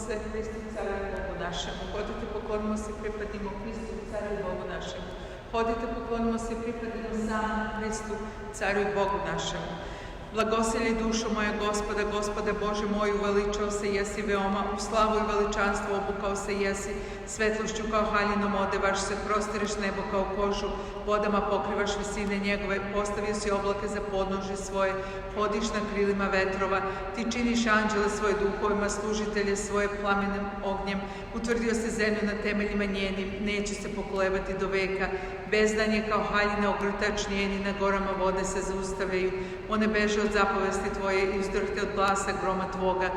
se Hristu, Caru i Bogu našemu. Hodite, poklonimo se, pripadimo Hristu, Caru i Bogu našemu. Hodite, poklonimo se, pripadimo samom Hristu, Caru i Bogu našemu. Blagosili dušo moja Gospoda, Gospode Bože moj, uveličao se jesi veoma, u slavu i veličanstvo obukao se jesi, svetlošću kao haljinom odevaš se, prostiriš nebo kao kožu, vodama pokrivaš visine njegove, postavio si oblake za podnožje svoje, hodiš na krilima vetrova, ti činiš anđele svoje duhovima, služitelje svoje plamenim ognjem, utvrdio se zemlju na temeljima njenim, neće se pokolebati do veka, bezdanje kao haljine ogrtač njeni, na gorama vode se zaustavljaju, one beže od zapovesti tvoje i uzdrhte od glasa groma tvoga.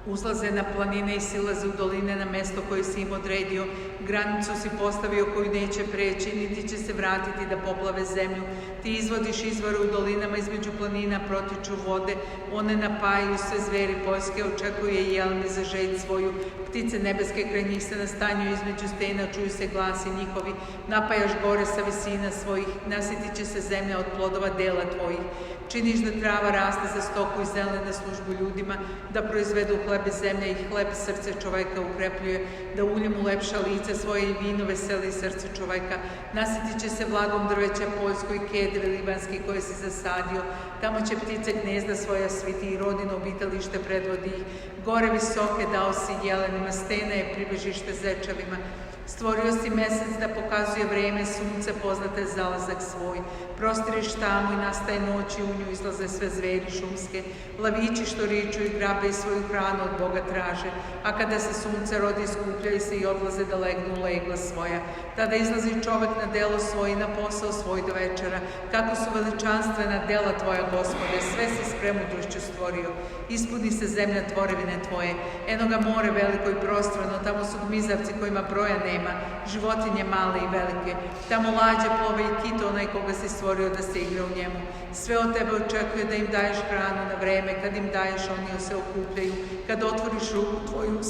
Uzlaze na planine i silaze u doline na mesto koje si im odredio. Granicu si postavio koju neće preći, niti će se vratiti da poplave zemlju. Ti izvodiš izvore u dolinama, između planina protiču vode. One napajaju sve zveri poljske, očekuje jelme za žeđ svoju. Ptice nebeske kraj njih se nastanjuju, između stena čuju se glasi njihovi. Napajaš gore sa visina svojih, nasitit će se zemlja od plodova dela tvojih. Činiš da trava raste za stoku i zelene službu ljudima, da proizvedu hleb iz zemlje i hleb srce čoveka ukrepljuje, da uljem ulepša lice svoje i vino veseli srce čoveka. Nasitit će se vlagom drveća poljsko i kedre libanski koje si zasadio. Tamo će ptice gnezda svoja sviti i rodino obitalište predvodi ih. Gore visoke dao si jelenima, stena je pribežište zečevima. Stvorio si mesec da pokazuje vreme, sunce poznate zalazak svoj. Prostiriš tamu i nastaje noć i u nju izlaze sve zveri šumske. Lavići što riču i grabe i svoju hranu od Boga traže. A kada se sunce rodi, skupljaju se i odlaze da legnu u legla svoja. Tada izlazi čovek na delo svoje i na posao svoj do večera. Kako su veličanstvena dela tvoja, Gospode, sve si s premudrošću stvorio. Ispuni se zemlja tvorevine tvoje. Eno ga more veliko i prostrano, tamo su gmizavci kojima broja nema, životinje male i velike. Tamo lađe plove i kit onaj koga si stvorio da se igra u njemu. Sve od tebe očekuje da im daješ hranu na vreme, kad im daješ oni se okupljaju, kad otvoriš ruku tvoju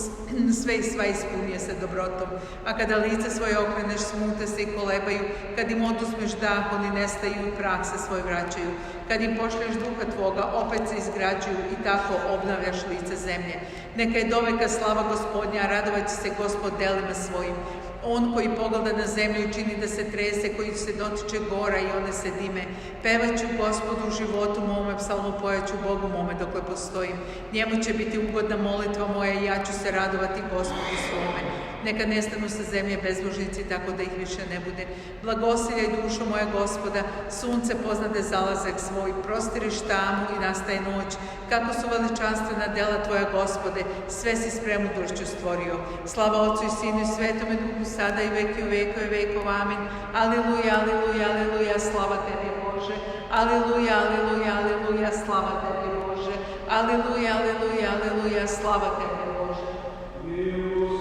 sve i sva ispunije se dobrotom, a kada lice svoje okreneš smute se i kolebaju, kad im oduzmeš dah oni nestaju i prah se svoj vraćaju, kad im pošlješ duha tvoga opet se izgrađuju i tako obnavljaš lice zemlje. Neka je doveka slava Gospodnja, a radovaće se Gospod delima svojim. On koji pogleda na zemlju i čini da se trese, koji se dotiče gora i one se dime. Pevaću Gospodu u životu mome, psalmopojaću Bogu mome dokle postojim. Njemu će biti ugodna molitva moja i ja ću se radovati Gospodu svome. Neka nestanu sa zemlje bezbožnici, tako da ih više ne bude. Blagosiljaj dušo moja Gospoda, sunce poznade zalazak svoj, prostiriš tamu i nastaje noć. Kako su veličanstvena dela tvoja, Gospode, sve si s premudrošću stvorio. Slava Otcu i Sinu i Svetome Duhu, sada i veki u vekove vekov. Amin. Aleluja, aleluja, aleluja, slava tebi Bože. Aleluja, aleluja, aleluja, slava tebi Bože. Aleluja, aleluja, aleluja, slava tebi Bože. Amen.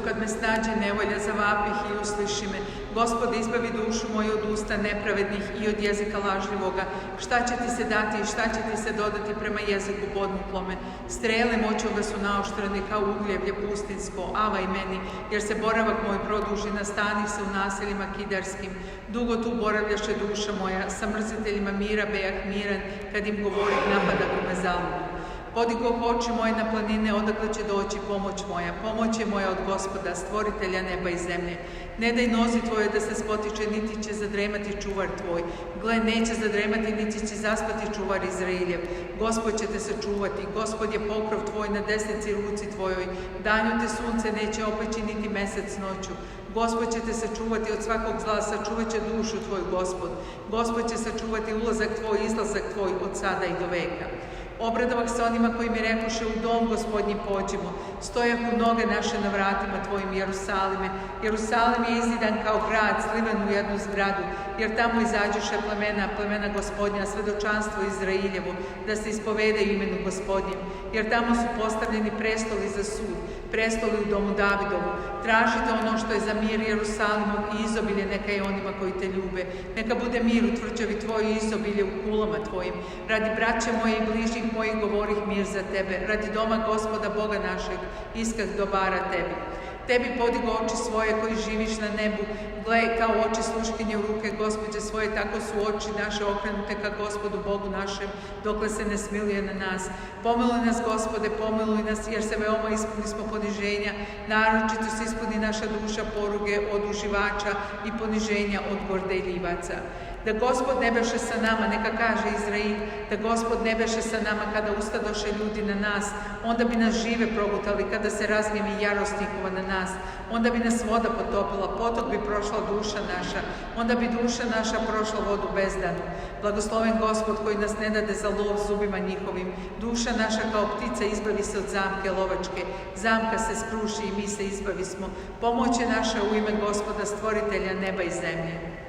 kad me snađe nevolja, zavapih i usliši me. Gospode, izbavi dušu moju od usta nepravednih i od jezika lažljivoga. Šta će ti se dati i šta će ti se dodati prema jeziku podmuklome? Strele moćoga su naoštrene kao ugljevlje pustinsko, avaj meni, jer se boravak moj produži, nastanih se u naseljima kidarskim. Dugo tu boravljaše duša moja, sa mrziteljima mira bejah miran, kad im govorim napada ko me zaludu. Podigoh oči moje na planine, odakle će doći pomoć moja. Pomoć je moja od Gospoda, stvoritelja neba i zemlje. Ne daj nozi tvoje da se spotiče, niti će zadremati čuvar tvoj. Gle, neće zadremati, niti će zaspati čuvar Izraeljev. Gospod će te sačuvati, Gospod je pokrov tvoj na desnici ruci tvojoj. Danju te sunce neće opeći, niti mesec noću. Gospod će te sačuvati od svakog zla, sačuvat će dušu tvoju, Gospod. Gospod će sačuvati ulazak tvoj, izlazak tvoj od sada i do veka. Obradovah se onima koji mi rekoše, u dom Gospodnji pođimo. Stojahu noge naše na vratima tvojim, Jerusalime. Jerusalim je izidan kao grad, sliven u jednu zgradu, jer tamo izađuše plemena Gospodnja, svedočanstvo Izraeljevo, da se ispovedaju imenu Gospodnjem. Jer tamo su postavljeni prestoli za sud, prestoli u domu Davidovu. Tražite ono što je za mir Jerusalimom i izobilje neka je onima koji te ljube. Neka bude mir u tvrđavi tvoj i izobilje u kulama tvojim. Radi braće moje i bližnjih mojih govorih mir za tebe. Radi doma Gospoda Boga našeg iskah dobara tebi. Tebi podigo oči svoje koji živiš na nebu. Gle, kao oči sluškinje u ruke Gospođe svoje, tako su oči naše okrenute ka Gospodu Bogu našem, dokle se ne smiluje na nas. Pomiluj nas, Gospode, pomiluj nas, jer se veoma ispuni smo poniženja. Naročito se ispuni naša duša poruge od uživača i poniženja od gordeljivaca. Da Gospod ne beše sa nama, neka kaže Izrail, da Gospod ne beše sa nama kada ustadoše ljudi na nas, onda bi nas žive progutali, kada se razgnjevi jarost njihova na nas, onda bi nas voda potopila, potok bi prošla duša naša, onda bi duša naša prošla vodu bezdanu. Blagosloven Gospod koji nas ne dade za lov zubima njihovim, duša naša kao ptica izbavi se od zamke lovačke, zamka se skruši i mi se izbavismo. Pomoć je naša u ime Gospoda, stvoritelja neba i zemlje.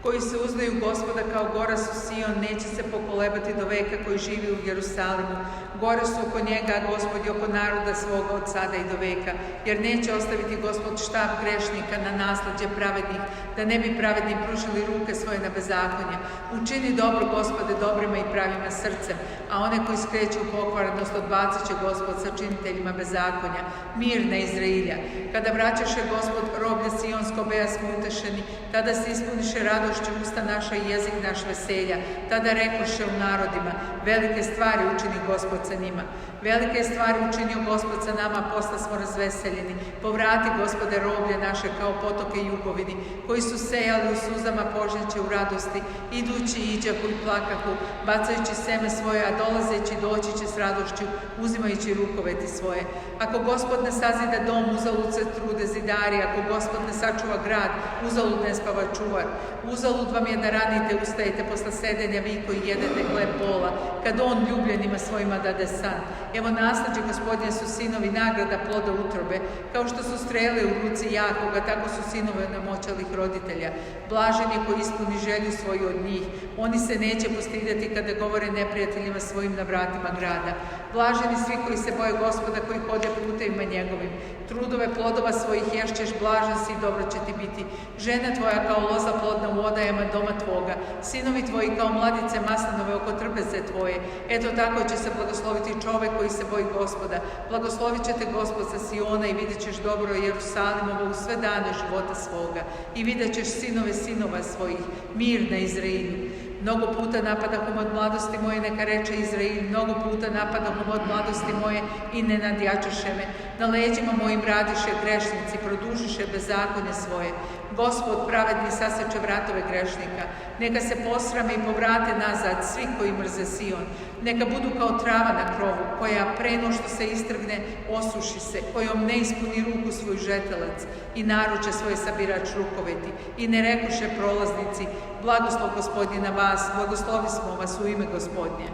Koji se uzdaju Gospoda kao gora su Sion, neće se pokolebati do veka, koji živi u Jerusalimu. Gore su oko njega, a Gospod je oko naroda svoga od sada i do veka, jer neće ostaviti Gospod štab grešnika na nasleđe pravednih, da ne bi pravedni pružili ruke svoje na bezakonje. Učini dobro, Gospode, dobrima i pravima srcem, a one koji skreću u pokvarenost odbacit će Gospod sa činiteljima bezakonja. Mir na Izrailja. Kada vraćaše Gospod roblje Sionsko, beja smo utešeni, tada se ispuniše radošću usta naša i jezik naš veselja. Tada rekoše u narodima, velike stvari učini Gospod sa njima. Velike stvari učinio Gospod sa nama, posla smo razveseljeni. Povrati, Gospode, roblje naše kao potoke jugovini, koji su sejali u suzama požnjeće u radosti, idući iđahu i plakahu, bacajući seme svoje, a dolazeći doći će s radošću, uzimajući rukoveti svoje. Ako Gospod ne sazida dom, uzalud se trude zidari, ako Gospod ne sačuva grad, uzalud ne spava čuvar. Uzalud vam je da ranite, ustajete posle sedenja vi koji jedete hleb bola, kad on ljubljenima svojima dade san. Evo nasleđe Gospodnje su sinovi, nagrada ploda utrobe, kao što su strele u ruci Jakoga, tako su sinove namoćalih roditelja. Blažen je koji ispuni želju svoju od njih. Oni se neće postidjeti kada govore neprijateljima svojim na vratima grada. Blaženi svi koji se boje Gospoda, koji hode putevima njegovim. Trudove plodova svojih ješćeš, blažen si i dobro će ti biti. Žena tvoja kao loza plodna u odajama doma tvoga. Sinovi tvoji kao mladice maslinove oko trpeze tvoje. Eto tako će se blagosloviti čovek koji se boji Gospoda. Blagoslovit će te Gospod sa Siona i vidjet ćeš dobro Jerusalimovo u sve dane života svoga. I vidjet ćeš sinove sinova svojih, mir na Izraelu. Mnogo puta napadahom od mladosti moje, neka reče Izrael, mnogo puta napadahom od mladosti moje i ne nadjačaše me. Na leđima mojim radiše grešnici, produžiše bezakonje svoje. Gospod pravedni saseče vratove grešnika. Neka se posrame i povrate nazad svi koji mrze Sion. Neka budu kao trava na krovu, koja preno što se istrgne, osuši se, kojom ne ispuni ruku svoj žetelac i naruče svoje sabirač rukoveti. I ne rekuše prolaznici, blagoslov Gospodnje na vas, blagoslovi smo vas u ime Gospodnje.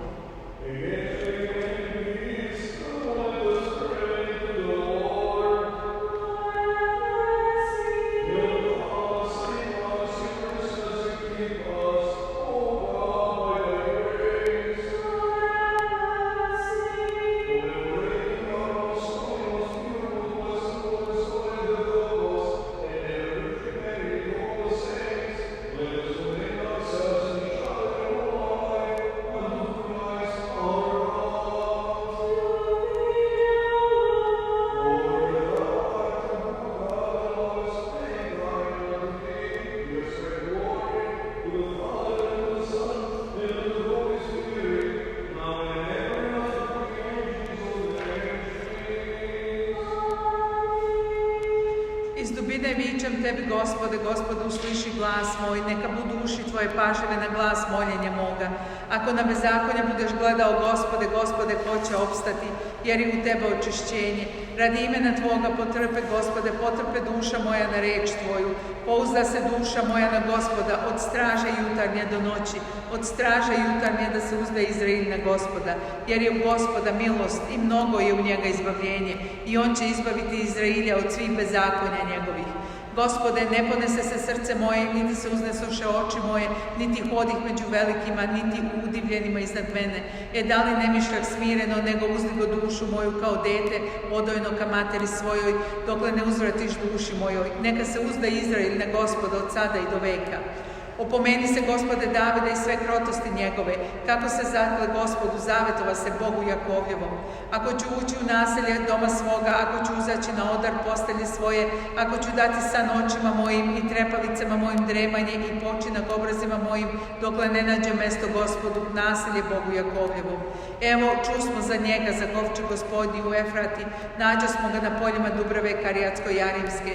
Tebi, Gospode, Gospodu, usliši glas moj, neka budu uši tvoje pažljive na glas moljenja moga. Ako na bezakonja budeš gledao, Gospode, Gospode, ko će opstati, jer je u tebe očišćenje. Radi imena tvoga potrpe, Gospode, potrpe duša moja na reč tvoju. Pouzda se duša moja na Gospoda, od straže jutarnje do noći, od straže jutarnje da se uzda Izrael na Gospoda, jer je u Gospoda milost i mnogo je u njega izbavljenje, i on će izbaviti Izraelja od svih bezakonja njegovih. Gospode, ne ponese se srce moje, niti se uznesoše oči moje, niti hodih među velikima, niti udivljenima iznad mene. Da li ne mišljak smireno, nego uzdigo dušu moju kao dete, odojno ka materi svojoj, dokle ne uzvratiš duši mojoj. Neka se uzda Izrael na Gospoda od sada i do veka. Opomeni se, Gospode, Davida i sve krotosti njegove, kako se zakle Gospodu, zavetova se Bogu Jakovljevom. Ako ću ući u naselje doma svoga, ako ću uzaći na odar postelje svoje, ako ću dati san očima mojim i trepalicama mojim dremanje i počinak obrazima mojim, dokle ne nađe mesto Gospodu, naselje Bogu Jakovljevom. Evo, čusmo za njega, za kovčeg Gospodnji u Efrati, nađa smo ga na poljima Dubrave Karijatsko-Jarimske.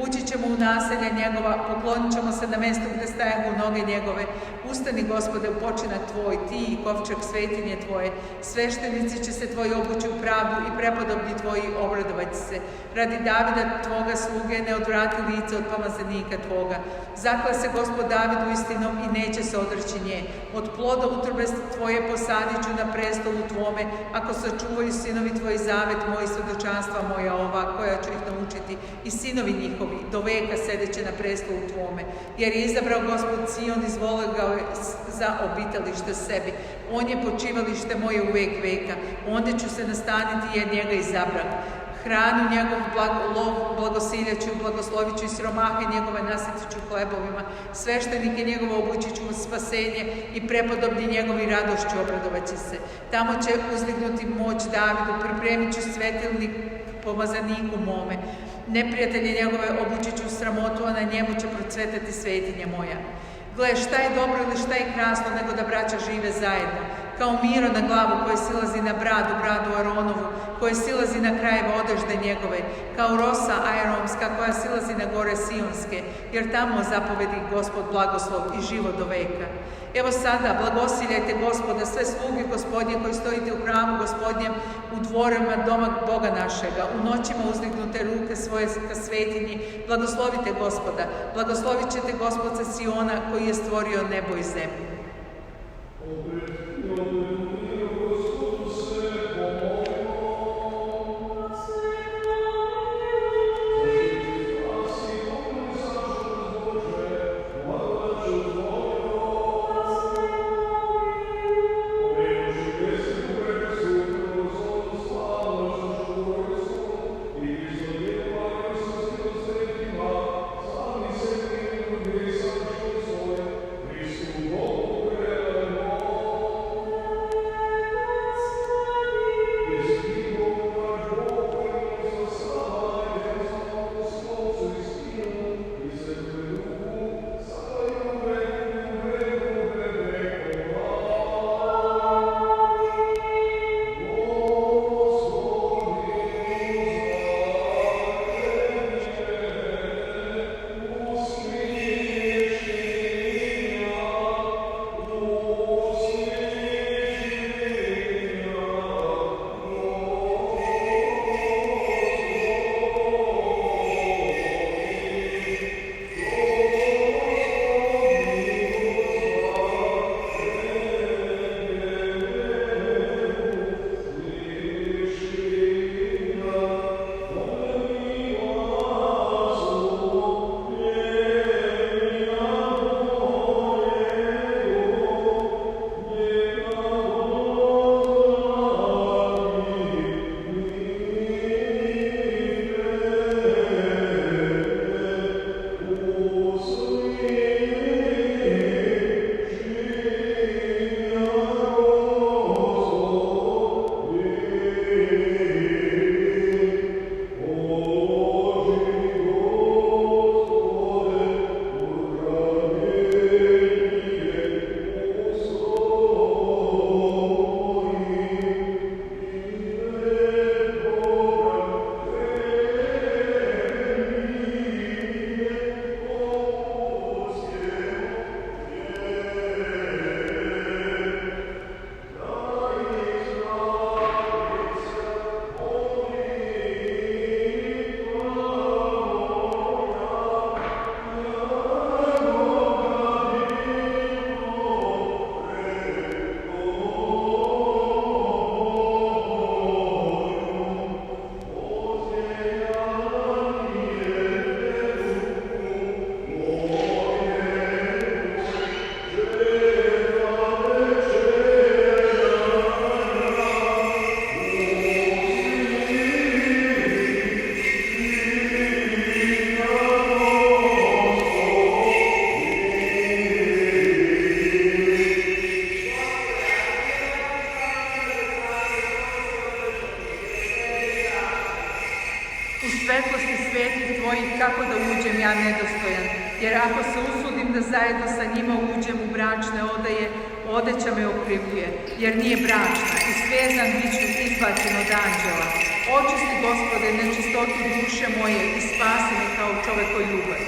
Ući ćemo u naselje njegova, poklonit ćemo se na mestu gde staje u noge njegove. Ustani, Gospode, u počinak tvoj, ti i kovčeg svetinje tvoje. Sveštenici će se tvoji obući u pravdu i prepodobni tvoji obradovati se. Radi Davida tvoga sluge ne odvrati lice od pomazanika tvoga. Zakla se Gospod Davidu istinom i neće se odreći nje. Od ploda utrobe tvoje posadit ću na prestolu tvome, ako sačuvaju sinovi tvoji zavet moji, svedočanstva moja ova, koja ću ih naučiti, i sinovi njihovi do veka sedeće na prestolu tvome. Jer je izabrao Gospod Sion, izvolio ga za obitalište sebi. On je počivalište moje u vek veka. Onda ću se nastaniti jer njega izabrao. Hranu njegov blagosiljaću, blagoslovit ću i siromahe njegove, nasetit ću hlebovima. Sveštenike njegove obući ću u spasenje i prepodobni njegovi radošću obradovaće se. Tamo će uzdignuti moć Davidu, pripremit ću svetilnik pomazaniku mome. Neprijatelje njegove obući ću u sramotu, a na njemu će procvetati svetinja moja. Gle, šta je dobro ili šta je krasno nego da braća žive zajedno, kao Miro na glavu koje silazi na bradu Aronovu, koje silazi na krajeve odežde njegove, kao rosa aeromska koja silazi na gore Sionske, jer tamo zapovedi Gospod blagoslov i život do veka. Evo sada, blagosiljajte Gospoda, sve sluge Gospodnje koji stojite u hramu Gospodnjem, u dvorima doma Boga našega, u noćima uzdignute ruke svoje ka svetinji, blagoslovite Gospoda, blagoslovit ćete Gospod sa Siona koji je stvorio nebo i zemlju. This svetlosti svetih tvojih kako da uđem ja nedostojan, jer ako se usudim da zajedno sa njima uđem u bračne odaje, odeća me okrivljuje, jer nije bračna i svezan biću izbačen od anđela. Očisti, Gospode, nečistotu duše moje i spasi me kao čovekoljubac.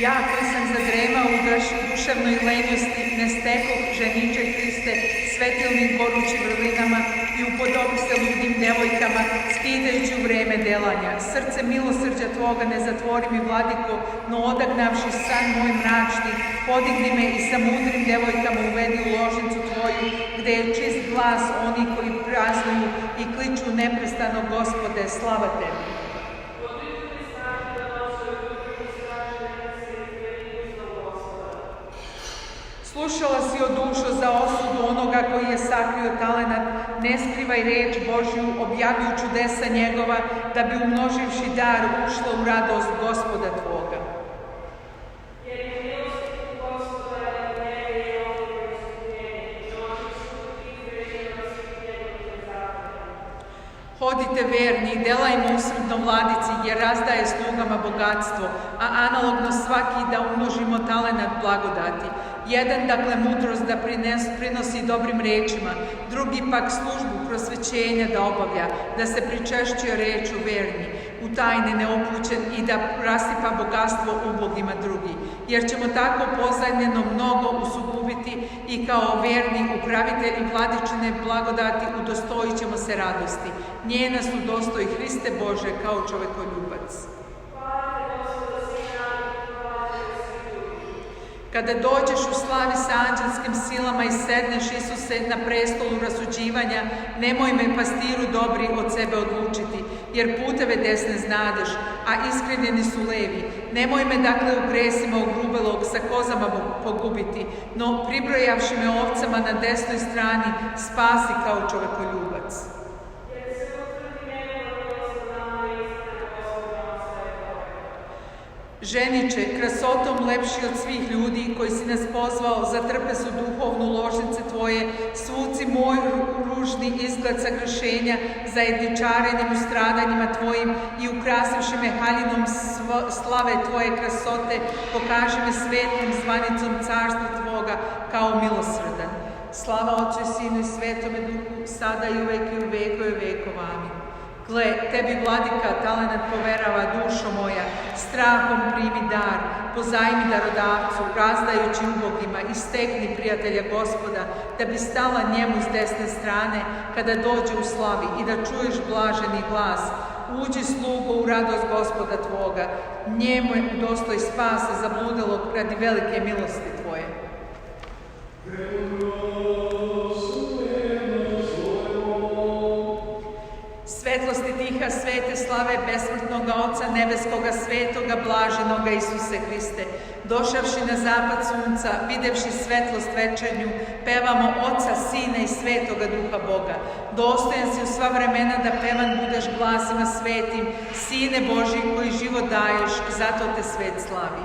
Ja koji sam zadremao u duševnoj lenjosti, ne stekoh, ženiče Hriste, svetilnim gorućim vrlinama i upodobi se ludim devojkama, skidajući u vreme delanja. Srce milosrđa Tvoga ne zatvori mi, Vladiko, no odagnavši san moj mračni, podigni me i sa mudrim devojkama uvedi u ložnicu Tvoju, gde je čist glas oni koji praznuju i kliču neprestano, Gospode, slava Tebi. Slušala si, o dušo, za osudu onoga koji je sakrio talenat, ne skrivaj reč Božju, objavljuj čudesa njegova, da bi umnoživši dar ušla u radost Gospoda Tvoga. Hodite verni, delajmo usredno Vladici, jer razdaje slugama bogatstvo, a analogno svaki da umnožimo talenat blagodati. Jedan, dakle, mudrost da prinosi dobrim rečima, drugi pak službu prosvećenja da obavlja, da se pričešćuje reču verni, u tajne neopućen i da rasipa bogatstvo ubogima drugi. Jer ćemo tako pozajmljeno mnogo usugubiti i kao verni upravitelji Vladičine blagodati udostojit ćemo se radosti. Njena su dostoji, Hriste Bože, kao čovekoljubac. Kada dođeš u slavi sa anđelskim silama i sedneš, Isuse, na prestolu rasuđivanja, nemoj me, pastiru dobri, od sebe odlučiti, jer puteve desne znadeš, a iskrivljeni su levi. Nemoj me, dakle, u gresima ogrubelog sa kozama pogubiti, no pribrojavši me ovcama na desnoj strani, spasi kao čovekoljubac. Ženiče, krasotom lepši od svih ljudi koji si nas pozvao za trpezu duhovnu ložnice Tvoje, svuci moj ružni izgled sagrešenja zajedničarenim u stradanjima Tvojim i ukrasivši me haljinom slave Tvoje krasote, pokaži me svetlim zvanicom carstva Tvoga kao milosrdan. Slava Otcu i Sinu i Svetome Duhu, sada i uvek i u vekove vekova. Amin. Gle, Tebi, Vladika, talenat poverava, dušo moja, strahom primi dar, pozajmi darodavcu, razdajući ubogima, i stekni prijatelja Gospoda, da bi stala njemu s desne strane, kada dođe u slavi, i da čuješ blaženi glas. Uđi, slugo, u radost Gospoda Tvoga, njemu je udostoj spasa zabludelog radi velike milosti Tvoje. Svetlosti tiha, svete slave besmrtnoga Oca nebeskoga, svetoga, blaženoga Isuse Hriste, došavši na zapad sunca, videvši svetlost večernju, pevamo Oca, Sina i Svetoga Duha Boga. Dostojan si u sva vremena da pevan budeš glasima svetim, Sine Božji koji život daješ, zato te svet slavi.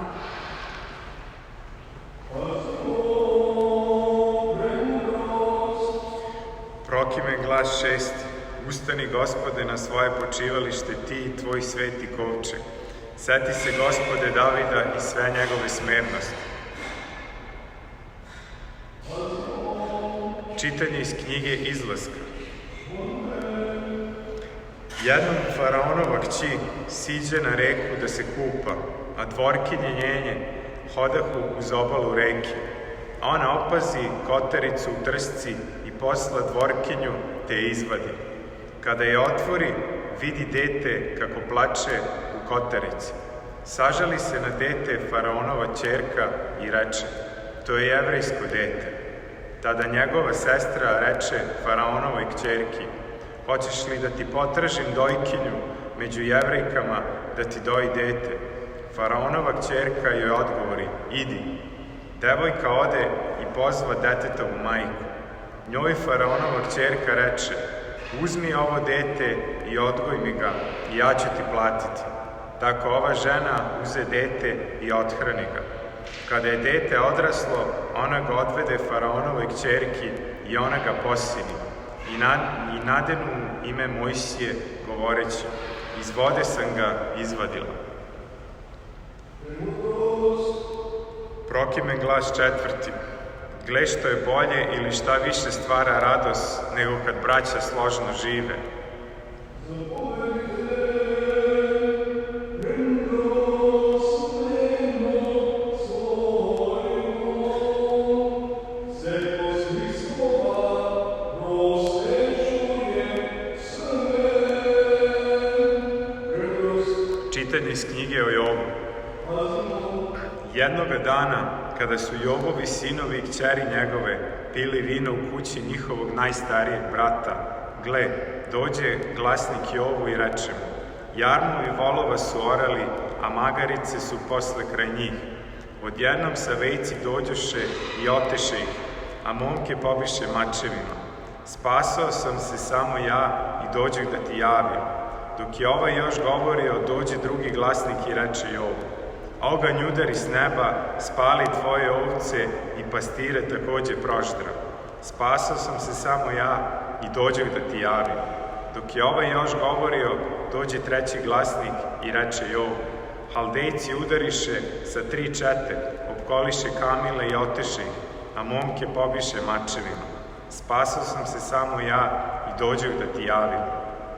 Prokime glas šesti. Ustani, Gospode, na svoje počivalište, ti i tvoj sveti kovčeg. Seti se, Gospode, Davida i sve njegove smernosti. Čitanje iz knjige Izlaska. Jednom faraonova kći siđe na reku da se kupa, a dvorkinje njenje hodahu uz obalu reke. A ona opazi kotaricu u trsci i posla dvorkinju te izvadi. Kada je otvori, vidi dete kako plače u kotarici. Sažali se na dete faraonova ćerka i reče, to je jevrejsko dete. Tada njegova sestra reče faraonovoj kćerki, hoćeš li da ti potražim dojkinju među jevrejkama da ti doji dete? Faraonova kćerka joj odgovori, idi. Devojka ode i pozva detetovu majku. Njoj faraonova kćerka reče, uzmi ovo dete i odgoj mi ga i ja ću ti platiti. Tako ova žena uze dete i othrani ga. Kada je dete odraslo, ona ga odvede faraonovoj kćerki i ona ga posini. I nadenu mu ime Mojsije, govoreći, iz vode sam ga izvadila. Prokime glas četvrti. Gle što je bolje ili šta više stvara radost nego kad braća složno žive. Čitanje iz knjige o Jobu. Jednoga dana, kada su Jobovi sinovi i kćeri njegove pili vino u kući njihovog najstarijeg brata, gle, dođe glasnik Jobu i reče mu, jarmovi volova su orali, a magarice su posle kraj njih. Odjednom sa vejci dođoše i oteše ih, a momke pobiše mačevima. Spasao sam se samo ja i dođeh da ti javim. Dok je ovaj još govorio, dođe drugi glasnik i reče Jobu, oganj udari s neba, spali tvoje ovce i pastire takođe proždra. Spasao sam se samo ja i dođeh da ti javim. Dok je ovaj još govorio, dođe treći glasnik i reče Jobu, Haldejci udariše sa 3 čete, opkoliše kamile i oteše ih, a momke pobiše mačevima. Spasao sam se samo ja i dođeh da ti javim.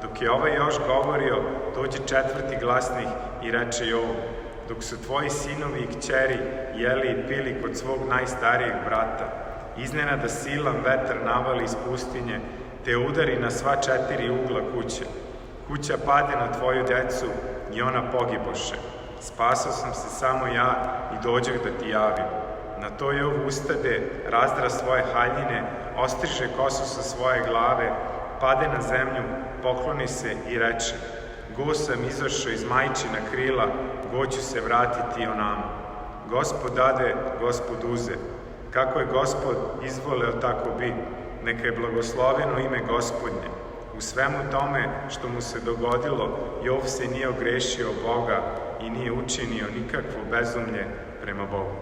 Dok je ovaj još govorio, dođe četvrti glasnik i reče Jobu, dok su tvoji sinovi i kćeri jeli i pili kod svog najstarijeg brata, iznenada silan vetar navali iz pustinje, te udari na sva 4 ugla kuće. Kuća pade na tvoju decu i ona pogiboše. Spasao sam se samo ja i dođeh da ti javim. Na to Jov ustade, razdra svoje haljine, ostriže kosu sa svoje glave, pade na zemlju, pokloni se i reče, go sam izašao iz majčina krila, go ću se vratiti onamo. Gospod dade, Gospod uze. Kako je Gospod izvoleo, tako bi. Neka je blagosloveno ime Gospodnje. U svemu tome što mu se dogodilo, Jov se nije ogrešio Boga i nije učinio nikakvo bezumlje prema Bogu.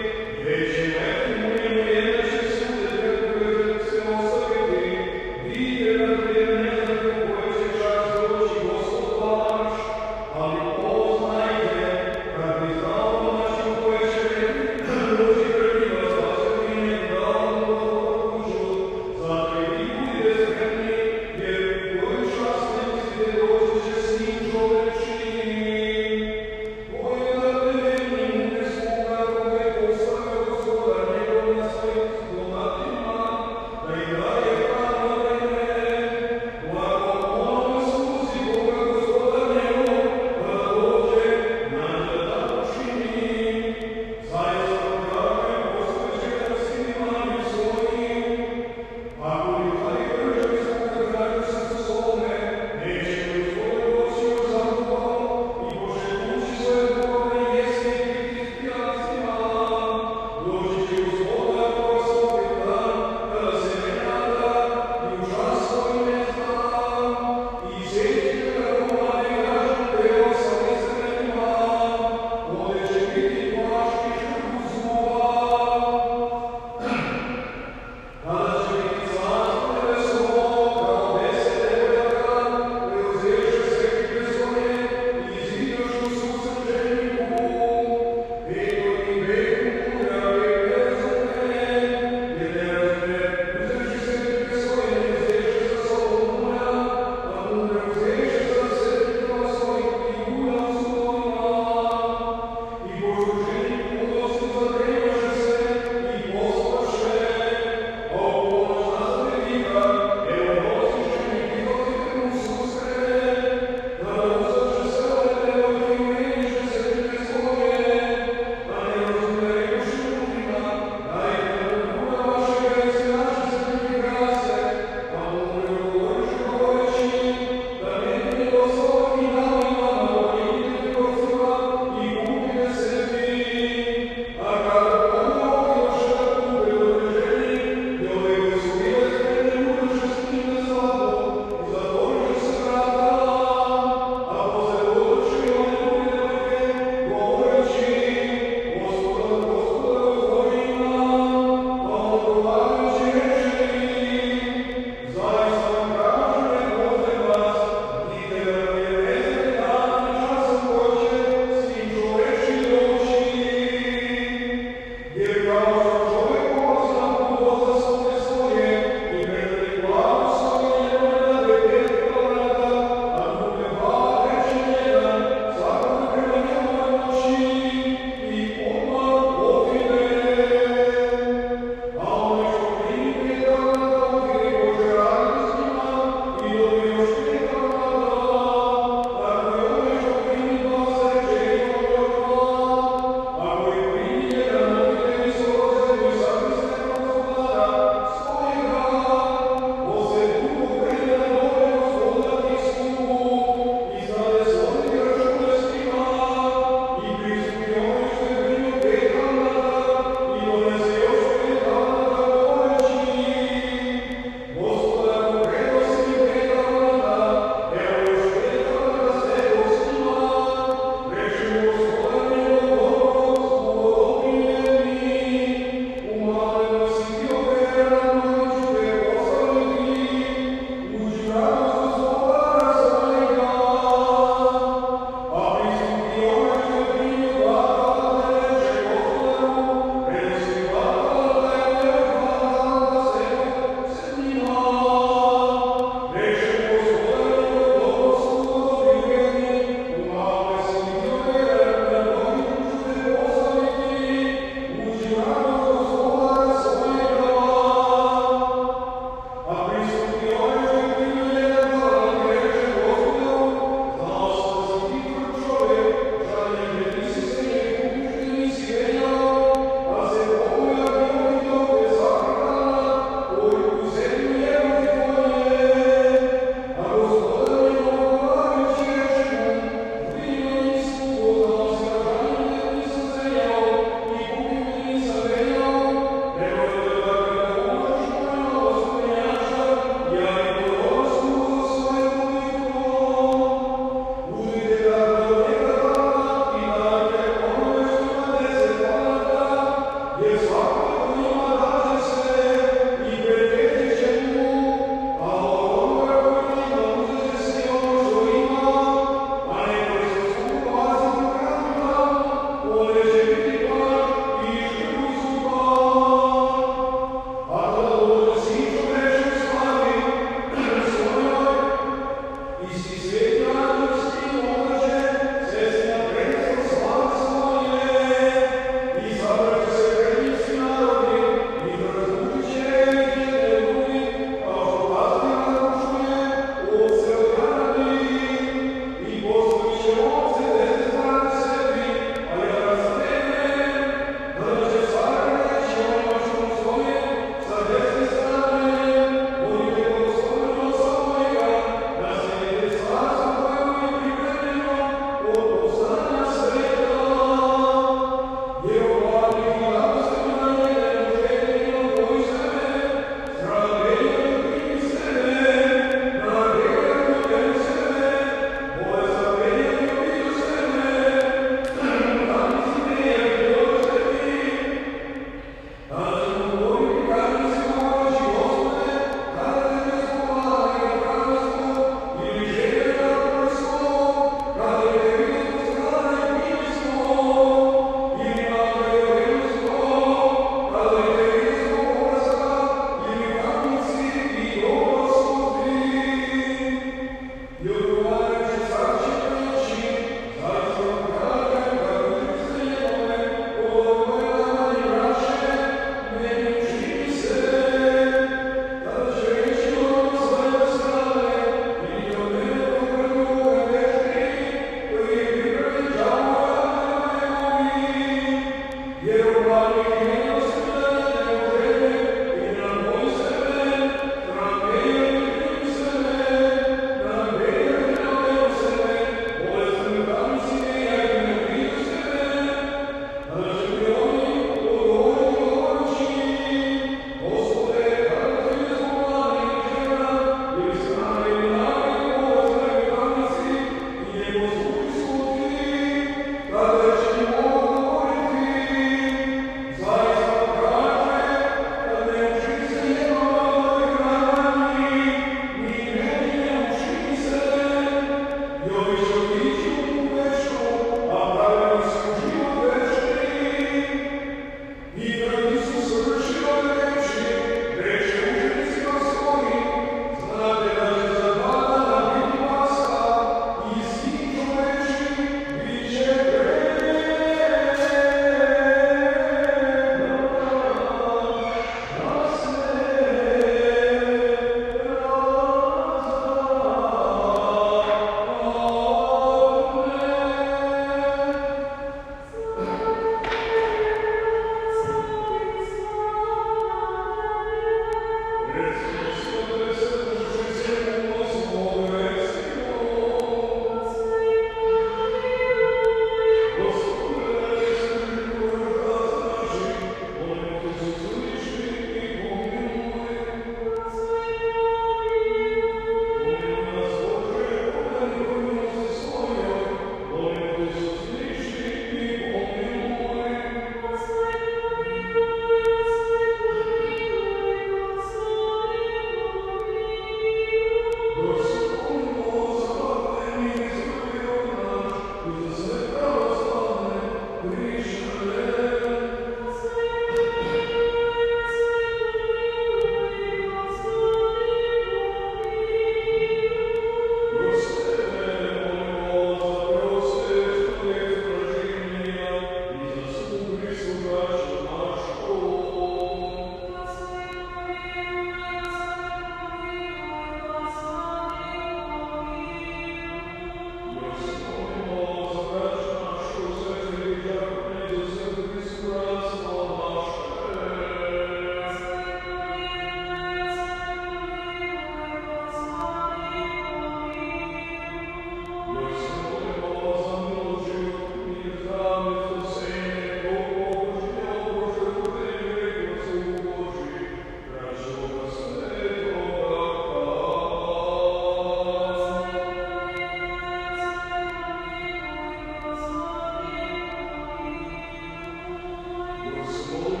Amen.